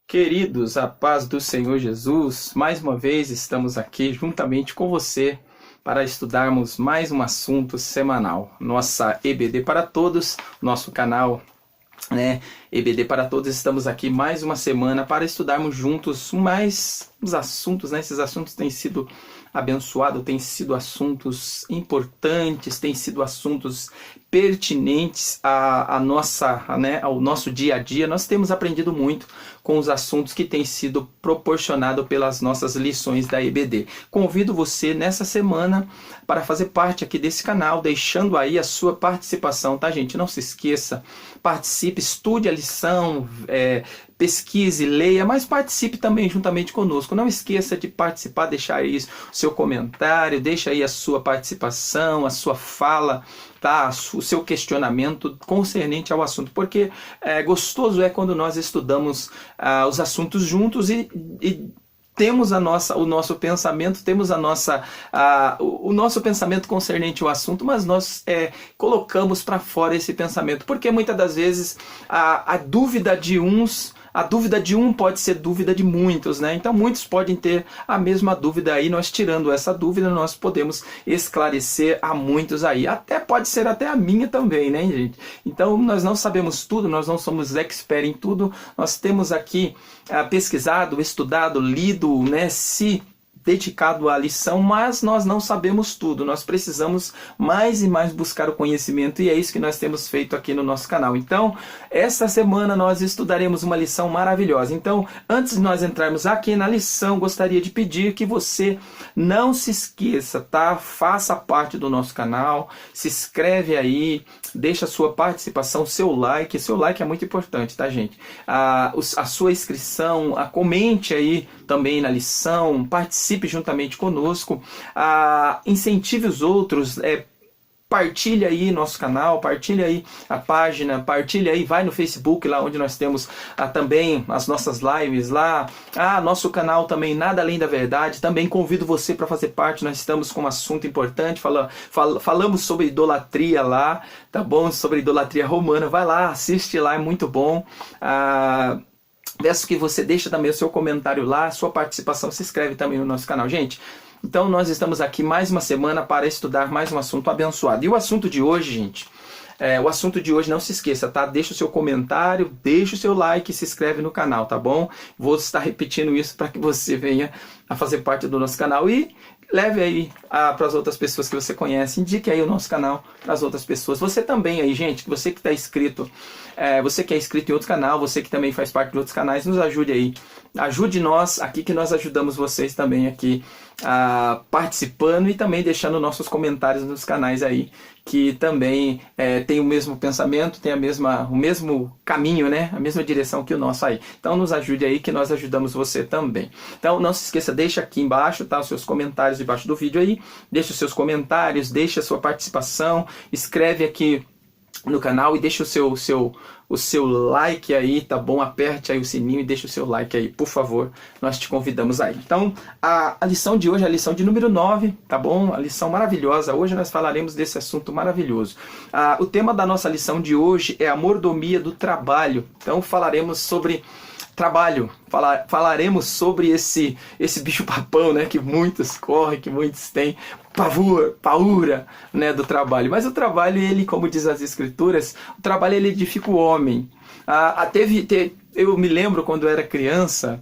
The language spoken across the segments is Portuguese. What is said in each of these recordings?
Queridos, a paz do Senhor Jesus, mais uma vez estamos aqui juntamente com você para estudarmos mais um assunto semanal. Nossa EBD para Todos, nosso canal, EBD para Todos, estamos aqui mais uma semana para estudarmos juntos mais os assuntos, Esses assuntos têm sido abençoados, têm sido assuntos importantes, têm sido assuntos pertinentes ao nosso dia a dia. Nós temos aprendido muito com os assuntos que têm sido proporcionados pelas nossas lições da EBD. Convido você nessa semana para fazer parte aqui desse canal, deixando aí a sua participação, tá, gente? Não se esqueça, participe, estude a lição, pesquise, leia, mas participe também juntamente conosco. Não esqueça de participar, deixar aí o seu comentário, deixa aí a sua participação, a sua fala, tá? O seu questionamento concernente ao assunto, porque gostoso é quando nós estudamos os assuntos juntos e temos o nosso pensamento, temos o nosso pensamento concernente ao assunto, mas nós colocamos para fora esse pensamento, porque muitas das vezes a dúvida de um pode ser dúvida de muitos, Então muitos podem ter a mesma dúvida aí, nós tirando essa dúvida, nós podemos esclarecer a muitos aí. Pode ser até a minha também, gente? Então nós não sabemos tudo, nós não somos expert em tudo, nós temos aqui pesquisado, estudado, lido, se dedicado à lição, mas nós não sabemos tudo, nós precisamos mais e mais buscar o conhecimento, e é isso que nós temos feito aqui no nosso canal. Então, esta semana nós estudaremos uma lição maravilhosa. Então, antes de nós entrarmos aqui na lição, gostaria de pedir que você não se esqueça, tá? Faça parte do nosso canal, se inscreve aí, deixa a sua participação, seu like é muito importante, tá, gente? A sua inscrição, comente aí também na lição, participe juntamente conosco, incentive os outros, partilha aí nosso canal, partilha aí a página, partilha aí, vai no Facebook, lá onde nós temos também as nossas lives lá, nosso canal também, Nada Além da Verdade, também convido você para fazer parte, nós estamos com um assunto importante, falamos sobre idolatria lá, tá bom? Sobre idolatria romana, vai lá, assiste lá, é muito bom. Peço que você deixe também o seu comentário lá, sua participação, se inscreve também no nosso canal. Gente, então nós estamos aqui mais uma semana para estudar mais um assunto abençoado. E o assunto de hoje, gente, não se esqueça, tá? Deixa o seu comentário, deixa o seu like e se inscreve no canal, tá bom? Vou estar repetindo isso para que você venha a fazer parte do nosso canal e leve aí para as outras pessoas que você conhece, indique aí o nosso canal para as outras pessoas. Você também aí, gente, você que está inscrito, você que é inscrito em outro canal, você que também faz parte de outros canais, nos ajude aí. Ajude nós aqui, que nós ajudamos vocês também aqui, participando e também deixando nossos comentários nos canais aí, que também tem o mesmo pensamento, tem o mesmo caminho, a mesma direção que o nosso aí. Então nos ajude aí, que nós ajudamos você também. Então não se esqueça, deixa aqui embaixo, tá, os seus comentários debaixo do vídeo aí, deixa os seus comentários, deixa a sua participação, escreve aqui no canal e deixa o seu like aí, tá bom? Aperte aí o sininho e deixa o seu like aí, por favor, nós te convidamos aí. Então, a lição de hoje é a lição de número 9, tá bom? A lição maravilhosa, hoje nós falaremos desse assunto maravilhoso. O tema da nossa lição de hoje é a mordomia do trabalho, então falaremos sobre trabalho, falaremos sobre esse bicho papão, que muitos correm, que muitos têm paura, do trabalho. Mas o trabalho, ele, como diz as escrituras, o trabalho, ele edifica o homem. Eu me lembro quando eu era criança,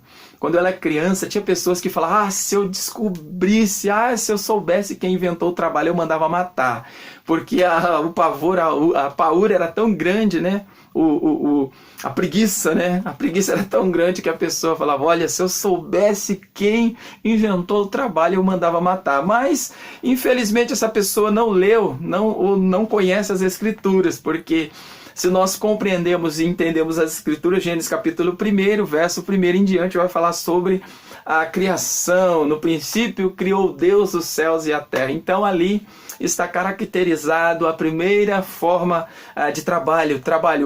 tinha pessoas que falavam, se eu descobrisse, se eu soubesse quem inventou o trabalho, eu mandava matar. Porque o pavor, a paura era tão grande, a preguiça, A preguiça era tão grande que a pessoa falava, olha, se eu soubesse quem inventou o trabalho, eu mandava matar. Mas, infelizmente, essa pessoa não leu, não conhece as escrituras, porque se nós compreendemos e entendemos as escrituras, Gênesis capítulo 1, verso 1 em diante, vai falar sobre a criação. No princípio criou Deus os céus e a terra. Então ali está caracterizado a primeira forma de trabalho.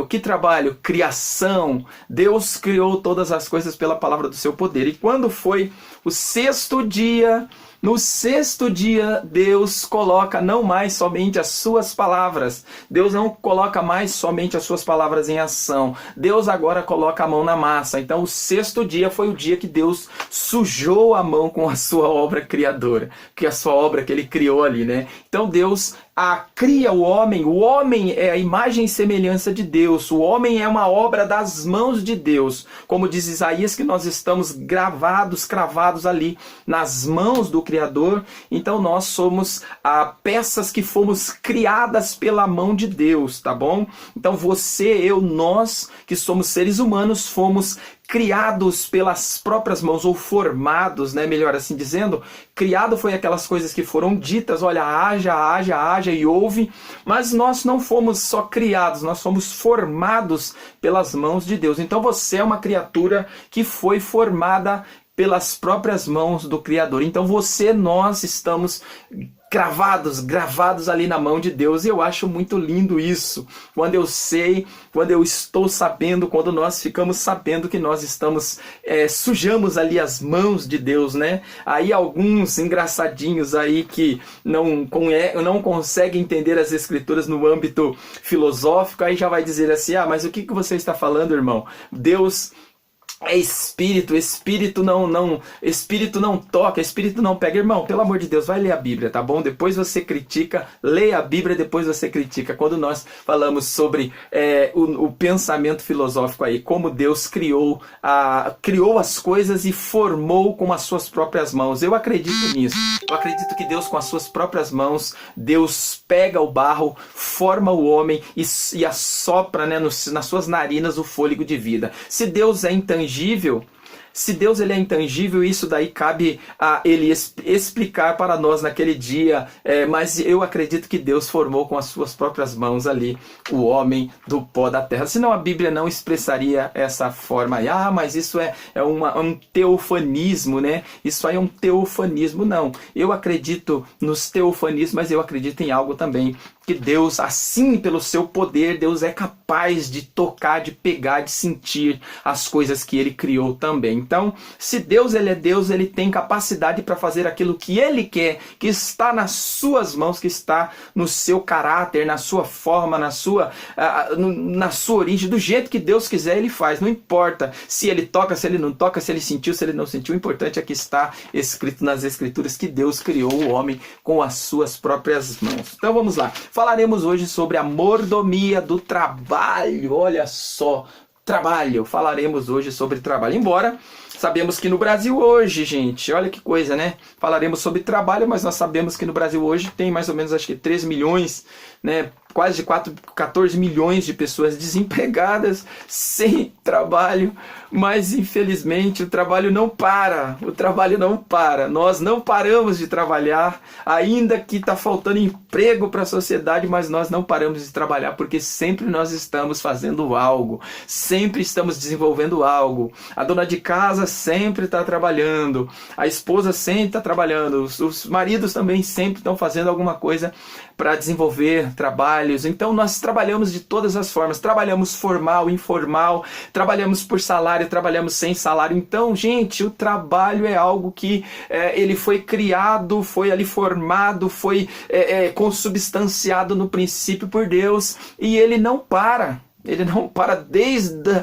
Que trabalho? Criação. Deus criou todas as coisas pela palavra do seu poder. E quando foi o sexto dia, No sexto dia, Deus coloca não mais somente as suas palavras. Deus não coloca mais somente as suas palavras em ação. Deus agora coloca a mão na massa. Então, o sexto dia foi o dia que Deus sujou a mão com a sua obra criadora, que a sua obra que ele criou ali, né? Então, Deus cria o homem é a imagem e semelhança de Deus, o homem é uma obra das mãos de Deus, como diz Isaías que nós estamos cravados ali nas mãos do Criador, então nós somos peças que fomos criadas pela mão de Deus, tá bom? Então você, eu, nós que somos seres humanos, fomos criados pelas próprias mãos, ou formados, né, melhor assim dizendo. Criado foi aquelas coisas que foram ditas, olha, haja e ouve, mas nós não fomos só criados, nós somos formados pelas mãos de Deus. Então você é uma criatura que foi formada pelas próprias mãos do Criador. Então nós estamos gravados ali na mão de Deus, e eu acho muito lindo isso, quando eu estou sabendo, quando nós ficamos sabendo que nós sujamos ali as mãos de Deus, né? Aí alguns engraçadinhos aí que não conseguem entender as escrituras no âmbito filosófico, aí já vai dizer assim, mas o que você está falando, irmão? Deus é espírito não toca, espírito não pega. Irmão, pelo amor de Deus, vai ler a Bíblia, tá bom? Depois você critica, leia a Bíblia, depois você critica. Quando nós falamos sobre o pensamento filosófico aí, como Deus criou as coisas e formou com as suas próprias mãos. Eu acredito nisso. Eu acredito que Deus, com as suas próprias mãos, Deus pega o barro, forma o homem e assopra, né, nas suas narinas o fôlego de vida. Se Deus é intangível, ele é intangível, isso daí cabe a ele explicar para nós naquele dia, mas eu acredito que Deus formou com as suas próprias mãos ali o homem do pó da terra, senão a Bíblia não expressaria essa forma aí. Mas isso é um teofanismo, né? Isso aí é um teofanismo. Não, eu acredito nos teofanismos, mas eu acredito em algo também, que Deus, assim, pelo seu poder, Deus é capaz de tocar, de pegar, de sentir as coisas que ele criou também. Então, se Deus ele é Deus, ele tem capacidade para fazer aquilo que ele quer, que está nas suas mãos, que está no seu caráter, na sua forma, na sua origem, do jeito que Deus quiser, ele faz. Não importa se ele toca, se ele não toca, se ele sentiu, se ele não sentiu. O importante é que está escrito nas Escrituras que Deus criou o homem com as suas próprias mãos. Então vamos lá. Falaremos hoje sobre a mordomia do trabalho. Olha só, trabalho. Falaremos hoje sobre trabalho. Embora sabemos que no Brasil hoje, gente, olha que coisa, né? Falaremos sobre trabalho, mas nós sabemos que no Brasil hoje tem mais ou menos, acho que 3 milhões, né? Quase 14 milhões de pessoas desempregadas, sem trabalho, mas infelizmente o trabalho não para, nós não paramos de trabalhar, ainda que está faltando emprego para a sociedade, mas nós não paramos de trabalhar, porque sempre nós estamos fazendo algo, sempre estamos desenvolvendo algo. A dona de casa sempre está trabalhando, a esposa sempre está trabalhando, os maridos também sempre estão fazendo alguma coisa para desenvolver trabalhos. Então nós trabalhamos de todas as formas, trabalhamos formal, informal, trabalhamos por salário, trabalhamos sem salário. Então, gente, o trabalho é algo que ele foi criado, foi ali formado, foi consubstanciado no princípio por Deus, e ele não para. Ele não para desde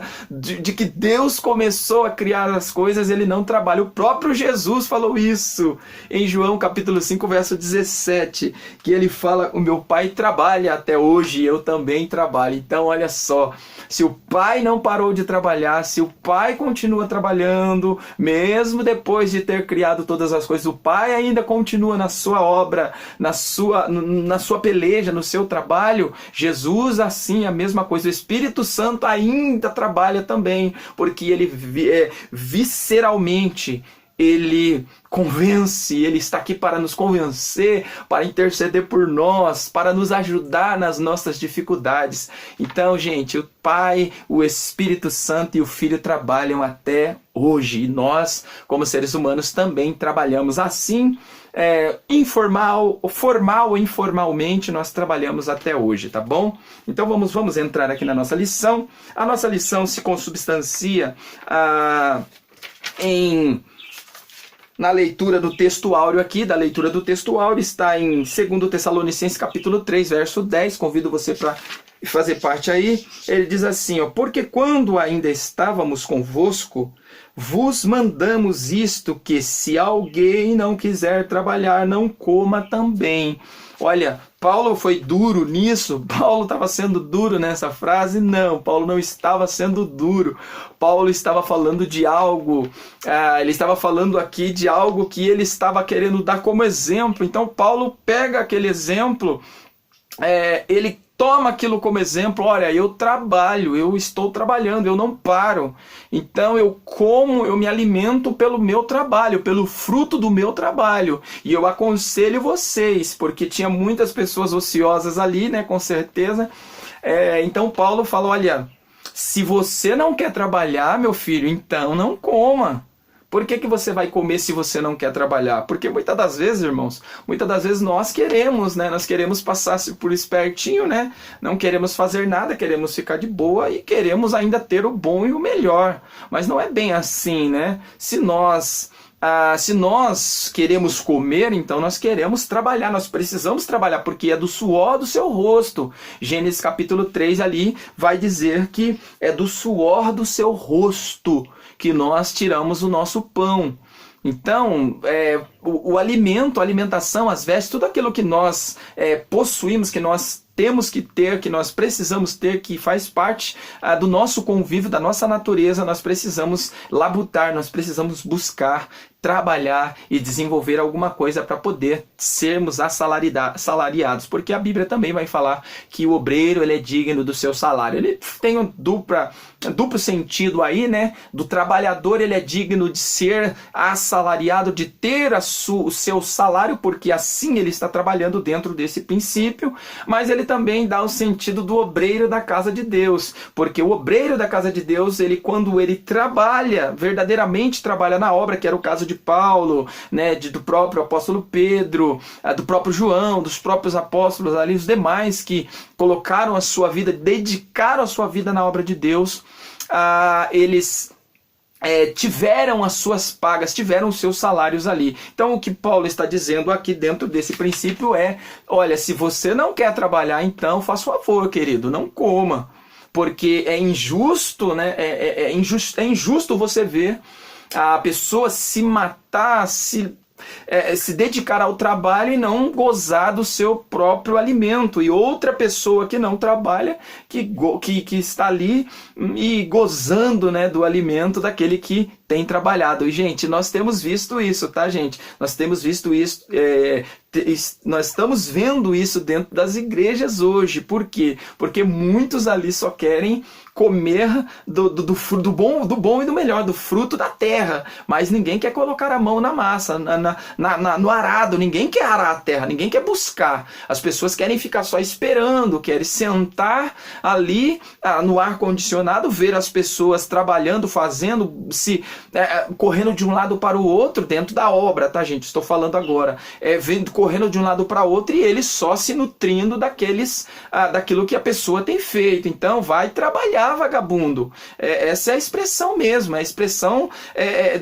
que Deus começou a criar as coisas, ele não trabalha. O próprio Jesus falou isso em João capítulo 5, verso 17, que ele fala, o meu pai trabalha até hoje, eu também trabalho. Então olha só, se o pai não parou de trabalhar, se o pai continua trabalhando, mesmo depois de ter criado todas as coisas, o pai ainda continua na sua obra, na sua peleja, no seu trabalho. Jesus, assim, a mesma coisa. O Espírito Santo ainda trabalha também, porque ele visceralmente ele convence, ele está aqui para nos convencer, para interceder por nós, para nos ajudar nas nossas dificuldades. Então, gente, o Pai, o Espírito Santo e o Filho trabalham até hoje, e nós, como seres humanos, também trabalhamos assim. Formal ou informalmente, nós trabalhamos até hoje, tá bom? Então vamos entrar aqui na nossa lição. A nossa lição se consubstancia em na leitura do texto áureo aqui, da leitura do texto áureo, está em 2 Tessalonicenses capítulo 3, verso 10, convido você para fazer parte aí. Ele diz assim, ó, porque quando ainda estávamos convosco, vos mandamos isto, que se alguém não quiser trabalhar, não coma também. Olha, Paulo foi duro nisso? Paulo estava sendo duro nessa frase? Não, Paulo não estava sendo duro. Paulo estava falando de algo, ele estava falando aqui de algo que ele estava querendo dar como exemplo. Então Paulo pega aquele exemplo, ele toma aquilo como exemplo, olha, eu trabalho, eu estou trabalhando, eu não paro. Então eu como, eu me alimento pelo meu trabalho, pelo fruto do meu trabalho. E eu aconselho vocês, porque tinha muitas pessoas ociosas ali, né, com certeza. Então Paulo fala, olha, se você não quer trabalhar, meu filho, então não coma. Por que você vai comer se você não quer trabalhar? Porque muitas das vezes, irmãos, nós queremos, né? Nós queremos passar por espertinho, né? Não queremos fazer nada, queremos ficar de boa e queremos ainda ter o bom e o melhor. Mas não é bem assim, né? Se nós queremos comer, então nós queremos trabalhar, nós precisamos trabalhar, porque é do suor do seu rosto. Gênesis capítulo 3 ali vai dizer que é do suor do seu rosto que nós tiramos o nosso pão. Então, o alimento, a alimentação, as vestes, tudo aquilo que nós possuímos, que nós temos que ter, que nós precisamos ter, que faz parte do nosso convívio, da nossa natureza, nós precisamos labutar, nós precisamos buscar, trabalhar e desenvolver alguma coisa para poder sermos assalariados, porque a Bíblia também vai falar que o obreiro ele é digno do seu salário. Ele tem um duplo sentido aí, né? Do trabalhador ele é digno de ser assalariado, de ter o seu salário, porque assim ele está trabalhando dentro desse princípio, mas ele também dá o sentido do obreiro da casa de Deus, porque o obreiro da casa de Deus, quando ele trabalha, verdadeiramente trabalha na obra, que era o caso de Paulo, né, do próprio apóstolo Pedro, do próprio João, dos próprios apóstolos ali, os demais que colocaram a sua vida, dedicaram a sua vida na obra de Deus, eles tiveram as suas pagas, tiveram os seus salários ali. Então o que Paulo está dizendo aqui dentro desse princípio olha, se você não quer trabalhar, então faça favor, querido, não coma, porque é injusto, né? É injusto você ver a pessoa se matar, se dedicar ao trabalho e não gozar do seu próprio alimento, e outra pessoa que não trabalha que está ali e gozando, né, do alimento daquele que tem trabalhado. E gente, nós temos visto isso, tá, gente? Nós temos visto isso, nós estamos vendo isso dentro das igrejas hoje. Por quê? Porque muitos ali só querem comer do bom e do melhor, do fruto da terra, mas ninguém quer colocar a mão na massa, no arado, ninguém quer arar a terra, ninguém quer buscar. As pessoas querem ficar só esperando, querem sentar ali no ar-condicionado, ver as pessoas trabalhando, fazendo, correndo de um lado para o outro dentro da obra, tá, gente? Estou falando agora, correndo de um lado para o outro e ele só se nutrindo daquilo que a pessoa tem feito. Então vai trabalhar, vagabundo. Essa é a expressão mesmo, é a expressão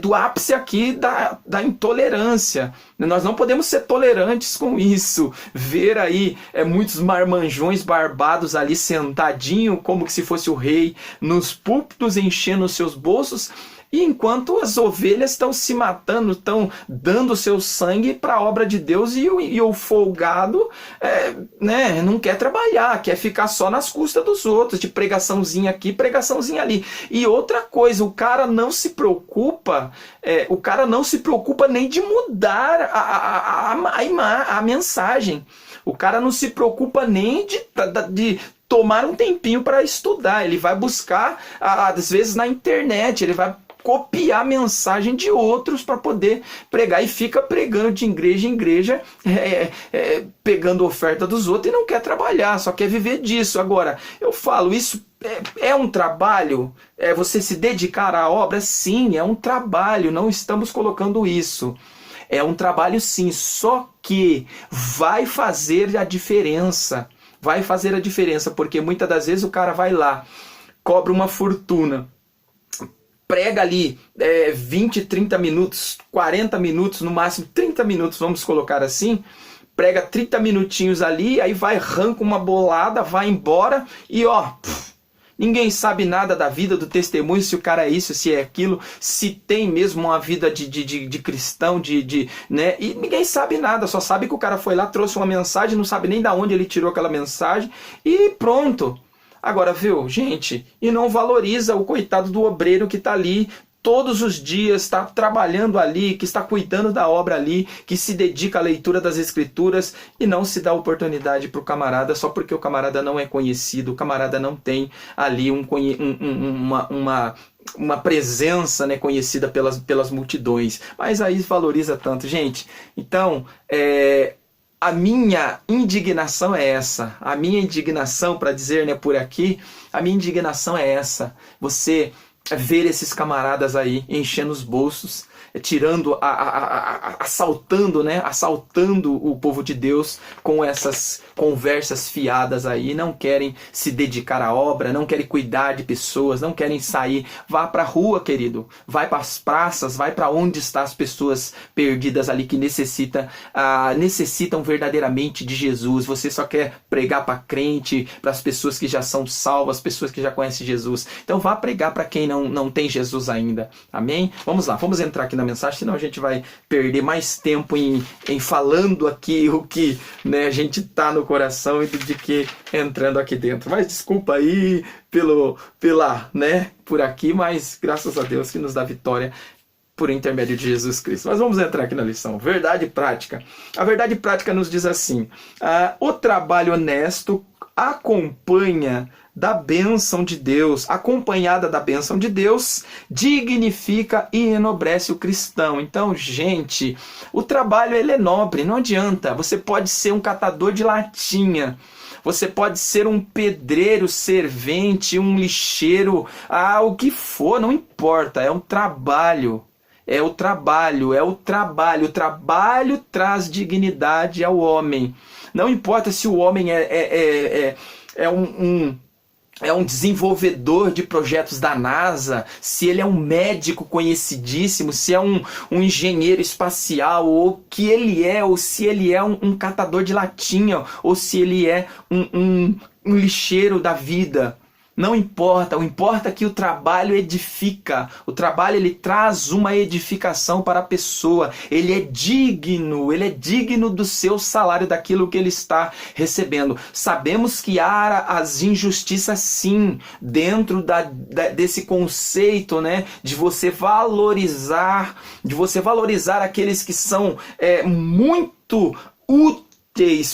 do ápice aqui da intolerância. Nós não podemos ser tolerantes com isso. Ver aí muitos marmanjões barbados ali sentadinho, como que se fosse o rei, nos púlpitos enchendo os seus bolsos, e enquanto as ovelhas estão se matando, estão dando seu sangue para a obra de Deus, e o folgado né, não quer trabalhar, quer ficar só nas custas dos outros, de pregaçãozinha aqui, pregaçãozinha ali. E outra coisa, o cara não se preocupa nem de mudar a mensagem. O cara não se preocupa nem de tomar um tempinho para estudar. Ele vai buscar, às vezes na internet, ele vai copiar a mensagem de outros para poder pregar, e fica pregando de igreja em igreja, pegando oferta dos outros, e não quer trabalhar, só quer viver disso. Agora, eu falo, isso é um trabalho? Você se dedicar à obra? Sim, é um trabalho, não estamos colocando isso. É um trabalho sim, só que vai fazer a diferença. Vai fazer a diferença, porque muitas das vezes o cara vai lá, cobra uma fortuna, prega ali 20, 30 minutos, 40 minutos, no máximo 30 minutos, vamos colocar assim, prega 30 minutinhos ali, aí vai, arranca uma bolada, vai embora e ninguém sabe nada da vida, do testemunho, se o cara é isso, se é aquilo, se tem mesmo uma vida de cristão, né? E ninguém sabe nada, só sabe que o cara foi lá, trouxe uma mensagem, não sabe nem de onde ele tirou aquela mensagem e pronto. Agora, viu, gente, e não valoriza o coitado do obreiro que está ali todos os dias, está trabalhando ali, que está cuidando da obra ali, que se dedica à leitura das Escrituras e não se dá oportunidade para o camarada só porque o camarada não é conhecido, o camarada não tem ali uma presença, né, conhecida pelas multidões. Mas aí valoriza tanto, gente. Então, a minha indignação é essa. A minha indignação, para dizer, né, por aqui, a minha indignação é essa. Você ver esses camaradas aí enchendo os bolsos, tirando, assaltando, né, assaltando o povo de Deus com essas conversas fiadas aí, não querem se dedicar à obra, não querem cuidar de pessoas, não querem sair. Vá para a rua, querido, vai para as praças, vai para onde estão as pessoas perdidas ali que necessitam verdadeiramente de Jesus. Você só quer pregar para crente, para as pessoas que já são salvas, pessoas que já conhecem Jesus. Então vá pregar para quem não tem Jesus ainda. Amém? Vamos lá, vamos entrar aqui na mensagem, senão a gente vai perder mais tempo em falando aqui o que, né, a gente tá no coração e de que entrando aqui dentro. Mas desculpa aí por aqui, mas graças a Deus que nos dá vitória por intermédio de Jesus Cristo. Mas vamos entrar aqui na lição. Verdade prática. A verdade prática nos diz assim: o trabalho honesto acompanha da bênção de Deus, acompanhada da bênção de Deus, dignifica e enobrece o cristão. Então, gente, o trabalho ele é nobre, não adianta. Você pode ser um catador de latinha, você pode ser um pedreiro, servente, um lixeiro, o que for, não importa, é um trabalho. É o trabalho. O trabalho traz dignidade ao homem. Não importa se o homem é um desenvolvedor de projetos da NASA, se ele é um médico conhecidíssimo, se é um engenheiro espacial, ou que ele é, ou se ele é um catador de latinha, ou se ele é um lixeiro da vida. Não importa, o importa é que o trabalho edifica, o trabalho ele traz uma edificação para a pessoa, ele é digno do seu salário, daquilo que ele está recebendo. Sabemos que há as injustiças sim, dentro desse conceito, né, de você valorizar aqueles que são muito úteis,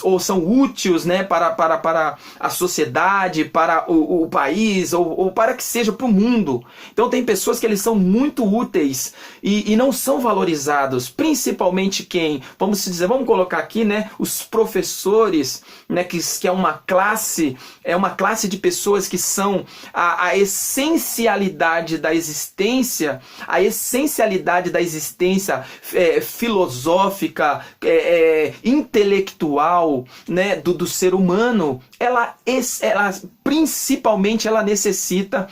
ou são úteis, né, para a sociedade, para o país, ou para que seja para o mundo. Então tem pessoas que eles são muito úteis e não são valorizados, principalmente quem? Vamos colocar aqui, né, os professores, né, que é uma classe de pessoas que são a essencialidade da existência, filosófica, intelectual, né, do ser humano. Ela principalmente ela necessita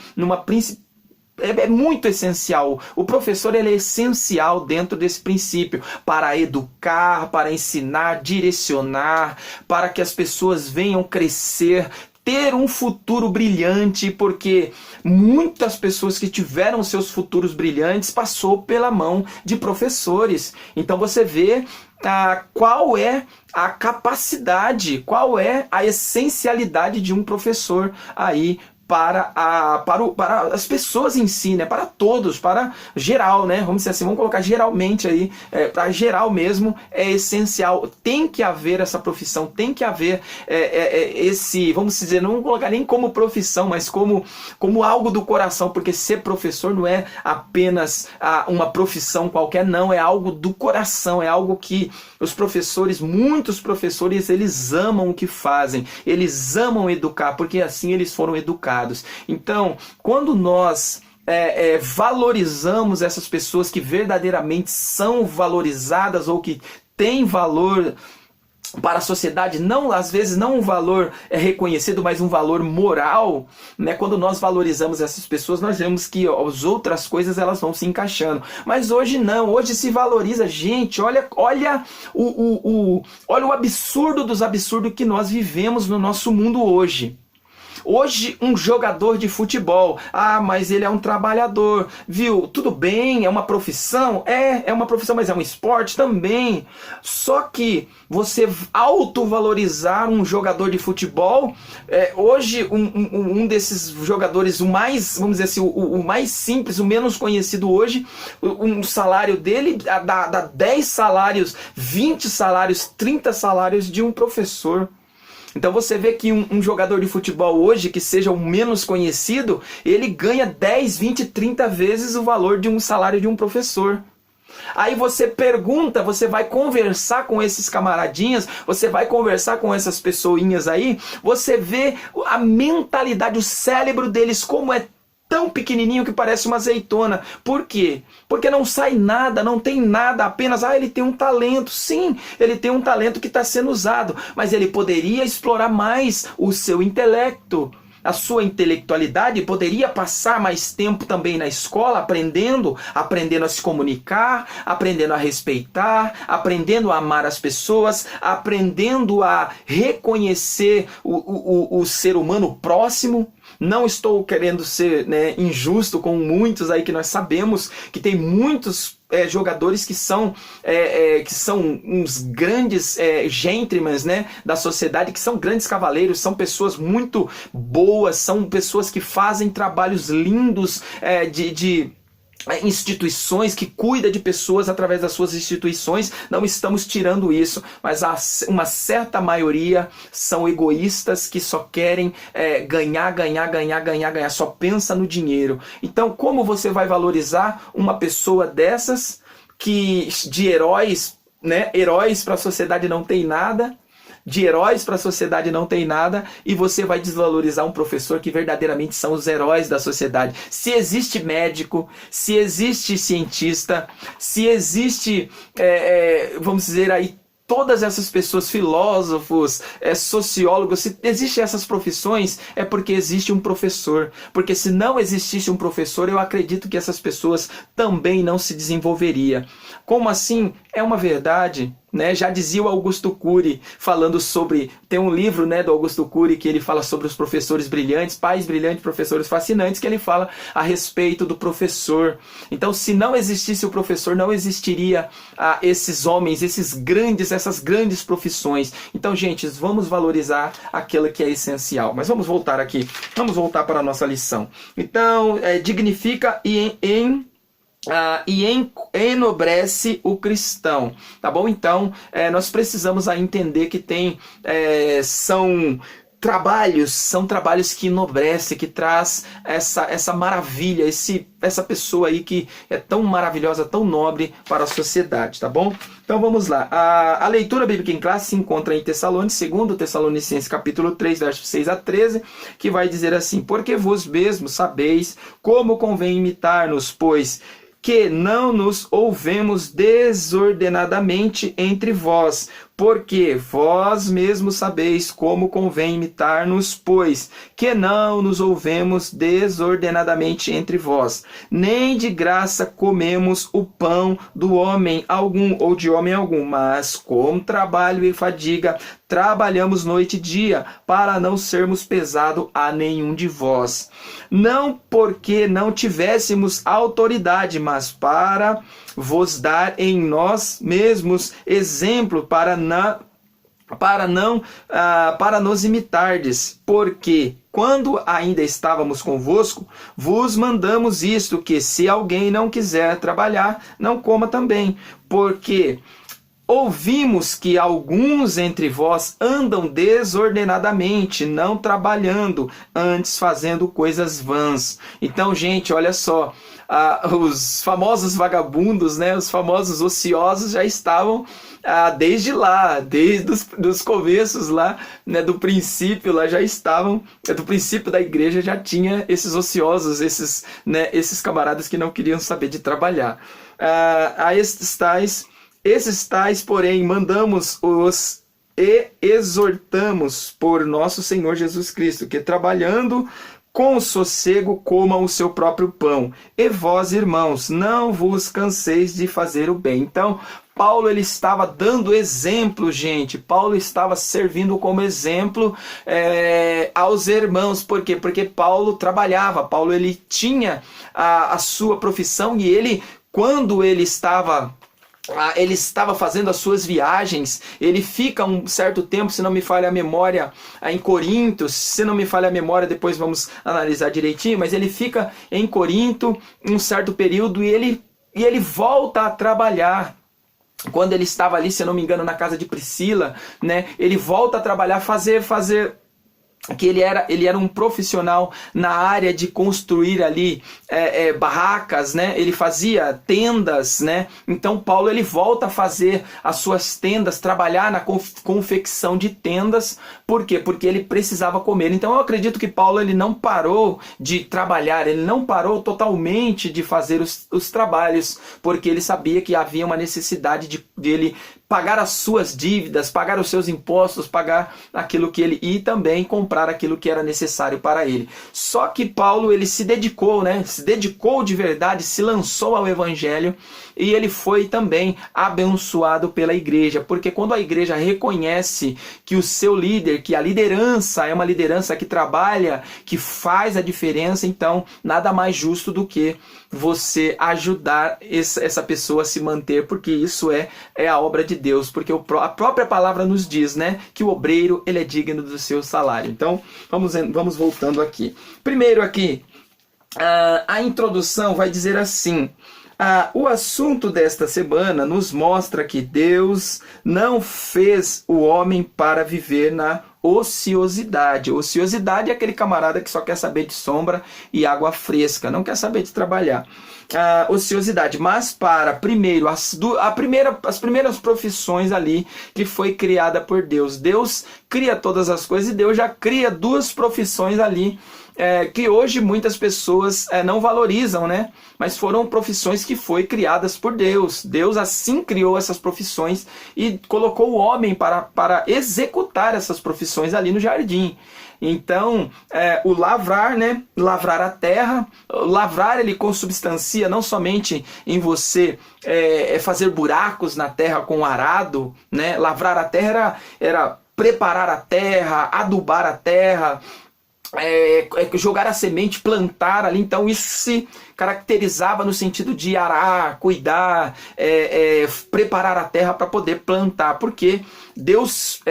é muito essencial. O professor ele é essencial dentro desse princípio para educar, para ensinar, direcionar, para que as pessoas venham crescer, ter um futuro brilhante, porque muitas pessoas que tiveram seus futuros brilhantes passou pela mão de professores. Então você vê qual é a capacidade, qual é a essencialidade de um professor aí para as pessoas em si, né? Para todos, para geral, né? Vamos dizer assim, vamos colocar geralmente aí, para geral mesmo, é essencial. Tem que haver essa profissão, tem que haver vamos dizer, não vamos colocar nem como profissão, mas como algo do coração, porque ser professor não é apenas uma profissão qualquer, não, é algo do coração, é algo que muitos professores, eles amam o que fazem, eles amam educar, porque assim eles foram educados. Então, quando nós valorizamos essas pessoas que verdadeiramente são valorizadas ou que têm valor para a sociedade, não, às vezes não um valor reconhecido, mas um valor moral, né? Quando nós valorizamos essas pessoas, nós vemos que as outras coisas elas vão se encaixando. Mas hoje não, hoje se valoriza. Gente, olha o absurdo dos absurdos que nós vivemos no nosso mundo hoje. Hoje, um jogador de futebol, mas ele é um trabalhador, viu? Tudo bem, é uma profissão? É uma profissão, mas é um esporte também. Só que você autovalorizar um jogador de futebol, hoje um desses jogadores, o mais, vamos dizer assim, o mais simples, o menos conhecido hoje, um salário dele dá 10 salários, 20 salários, 30 salários de um professor. Então você vê que um jogador de futebol hoje, que seja o menos conhecido, ele ganha 10, 20, 30 vezes o valor de um salário de um professor. Aí você pergunta, você vai conversar com esses camaradinhas, você vai conversar com essas pessoinhas aí, você vê a mentalidade, o cérebro deles como é tão pequenininho que parece uma azeitona. Por quê? Porque não sai nada, não tem nada, apenas, ele tem um talento. Sim, ele tem um talento que está sendo usado, mas ele poderia explorar mais o seu intelecto. A sua intelectualidade, poderia passar mais tempo também na escola, aprendendo a se comunicar, aprendendo a respeitar, aprendendo a amar as pessoas, aprendendo a reconhecer o ser humano próximo. Não estou querendo ser, injusto com muitos aí, que nós sabemos que tem muitos jogadores que são uns grandes gentlemen, da sociedade, que são grandes cavaleiros, são pessoas muito boas, são pessoas que fazem trabalhos lindos de instituições, que cuida de pessoas através das suas instituições. Não estamos tirando isso, mas uma certa maioria são egoístas, que só querem ganhar, só pensa no dinheiro. Então, como você vai valorizar uma pessoa dessas, que de heróis, heróis para a sociedade não tem nada, de heróis para a sociedade não tem nada, e você vai desvalorizar um professor que verdadeiramente são os heróis da sociedade? Se existe médico, se existe cientista, se existe, vamos dizer aí, todas essas pessoas, filósofos, sociólogos, se existem essas profissões, é porque existe um professor. Porque se não existisse um professor, eu acredito que essas pessoas também não se desenvolveriam. Como assim? É uma verdade. Já dizia o Augusto Cury, falando sobre... Tem um livro do Augusto Cury que ele fala sobre os professores brilhantes, pais brilhantes, professores fascinantes, que ele fala a respeito do professor. Então, se não existisse o professor, não existiria esses homens, essas grandes profissões. Então, gente, vamos valorizar aquilo que é essencial. Mas vamos voltar aqui, vamos voltar para a nossa lição. Então, dignifica e enobrece o cristão, tá bom? Então, nós precisamos entender que são trabalhos que enobrece, que traz essa maravilha, essa pessoa aí que é tão maravilhosa, tão nobre para a sociedade, tá bom? Então vamos lá. A leitura bíblica em classe se encontra em Tessalonicenses, 2 Tessalonicenses capítulo 3, versos 6 a 13, que vai dizer assim: porque vós mesmos sabeis como convém imitar-nos, pois que não nos ouvemos desordenadamente entre vós, porque vós mesmos sabeis como convém imitar-nos, pois que não nos ouvemos desordenadamente entre vós, nem de graça comemos o pão do homem algum, ou de homem algum, mas com trabalho e fadiga trabalhamos noite e dia, para não sermos pesado a nenhum de vós. Não porque não tivéssemos autoridade, mas para vos dar em nós mesmos exemplo, para nos imitardes, porque quando ainda estávamos convosco, vos mandamos isto, que se alguém não quiser trabalhar, não coma também, porque ouvimos que alguns entre vós andam desordenadamente, não trabalhando, antes fazendo coisas vãs. Então, gente, olha só, os famosos vagabundos, os famosos ociosos já estavam desde os começos lá, do princípio, lá já estavam, do princípio da igreja já tinha esses ociosos, esses camaradas que não queriam saber de trabalhar. Esses tais, porém, mandamos-os e exortamos por nosso Senhor Jesus Cristo, que trabalhando com sossego comam o seu próprio pão. E vós, irmãos, não vos canseis de fazer o bem. Então, Paulo ele estava dando exemplo, gente. Paulo estava servindo como exemplo aos irmãos. Por quê? Porque Paulo trabalhava. Paulo ele tinha a sua profissão e ele, quando ele estava fazendo as suas viagens, ele fica um certo tempo, se não me falha a memória, em Corinto, se não me falha a memória, depois vamos analisar direitinho, mas ele fica em Corinto um certo período e ele volta a trabalhar. Quando ele estava ali, se eu não me engano, na casa de Priscila, né, ele volta a trabalhar, fazer que ele era um profissional na área de construir ali barracas, né? Ele fazia tendas, né? Então Paulo ele volta a fazer as suas tendas, trabalhar na confecção de tendas. Por quê? Porque ele precisava comer. Então eu acredito que Paulo ele não parou de trabalhar, ele não parou totalmente de fazer os trabalhos, porque ele sabia que havia uma necessidade de ele pagar as suas dívidas, pagar os seus impostos, pagar aquilo que ele e também comprar aquilo que era necessário para ele. Só que Paulo ele se dedicou, né? Se dedicou de verdade, se lançou ao evangelho e ele foi também abençoado pela igreja, porque quando a igreja reconhece que o seu líder, que a liderança é uma liderança que trabalha, que faz a diferença, então nada mais justo do que você ajudar essa pessoa a se manter, porque isso é a obra de Deus, porque a própria palavra nos diz, né, que o obreiro ele é digno do seu salário. Então, vamos voltando aqui. Primeiro aqui, a introdução vai dizer assim: o assunto desta semana nos mostra que Deus não fez o homem para viver na ociosidade. Ociosidade é aquele camarada que só quer saber de sombra e água fresca, não quer saber de trabalhar. Ociosidade, mas para primeiro as primeiras profissões ali que foi criada por Deus. Deus cria todas as coisas e Deus já cria duas profissões ali que hoje muitas pessoas não valorizam, né? Mas foram profissões que foi criadas por Deus. Deus assim criou essas profissões e colocou o homem para executar essas profissões ali no jardim. Então, o lavrar, né? Lavrar a terra, lavrar ele consubstancia não somente em você fazer buracos na terra com arado, né? Lavrar a terra era preparar a terra, adubar a terra, jogar a semente, plantar ali. Então isso se caracterizava no sentido de arar, cuidar, preparar a terra para poder plantar, porque Deus,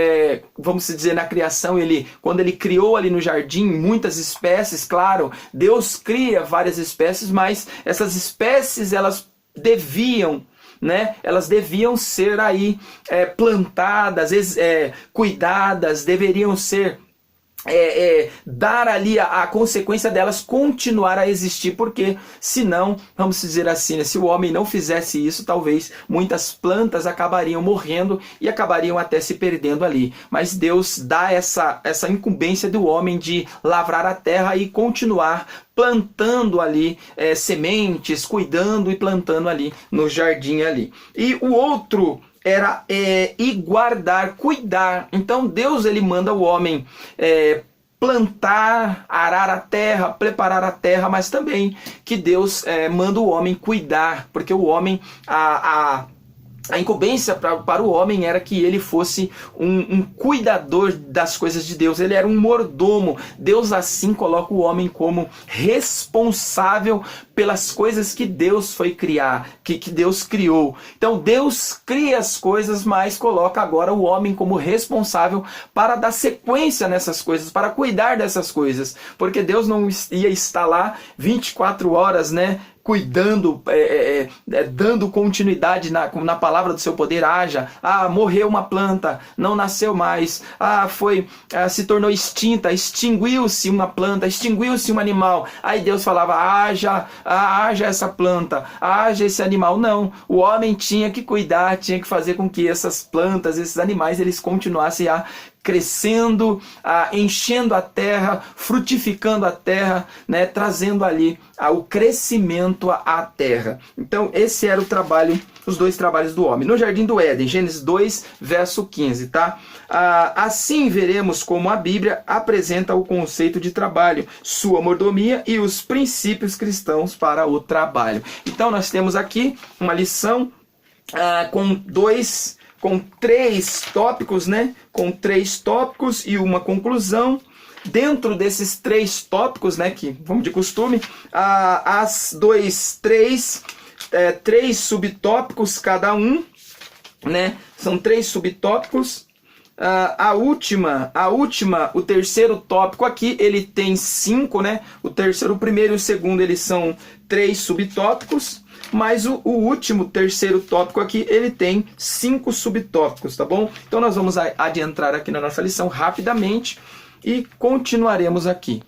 vamos dizer, na criação, quando ele criou ali no jardim muitas espécies, claro, Deus cria várias espécies, mas essas espécies elas deviam, né? Elas deviam ser aí plantadas, cuidadas, deveriam ser dar ali a consequência delas continuar a existir, porque senão, vamos dizer assim, né, se o homem não fizesse isso, talvez muitas plantas acabariam morrendo e acabariam até se perdendo ali. Mas Deus dá essa incumbência do homem de lavrar a terra e continuar plantando ali sementes, cuidando e plantando ali no jardim ali. E o outro era guardar, cuidar. Então Deus ele manda o homem plantar, arar a terra, preparar a terra, mas também que Deus manda o homem cuidar, porque o homem, a incumbência para o homem era que ele fosse um cuidador das coisas de Deus. Ele era um mordomo. Deus assim coloca o homem como responsável pelas coisas que Deus foi criar, que Deus criou. Então Deus cria as coisas, mas coloca agora o homem como responsável para dar sequência nessas coisas, para cuidar dessas coisas. Porque Deus não ia estar lá 24 horas, né? Cuidando, dando continuidade na palavra do seu poder. Morreu uma planta, não nasceu mais, se tornou extinta, extinguiu-se uma planta, extinguiu-se um animal. Aí Deus falava, haja essa planta, haja esse animal. Não, o homem tinha que cuidar, tinha que fazer com que essas plantas, esses animais, eles continuassem a crescendo, enchendo a terra, frutificando a terra, né, trazendo ali o crescimento à terra. Então esse era o trabalho os dois trabalhos do homem. No Jardim do Éden, Gênesis 2, verso 15, tá? Assim veremos como a Bíblia apresenta o conceito de trabalho, sua mordomia e os princípios cristãos para o trabalho. Então nós temos aqui uma lição com 3 tópicos, né? Com 3 tópicos e uma conclusão. Dentro desses 3 tópicos, né, que vamos de costume, três subtópicos cada um, né? São 3 subtópicos. O terceiro tópico aqui, ele tem 5, né? O primeiro e o segundo, eles são 3 subtópicos, mas o último, terceiro tópico aqui, ele tem 5 subtópicos, tá bom? Então nós vamos adentrar aqui na nossa lição rapidamente e continuaremos aqui.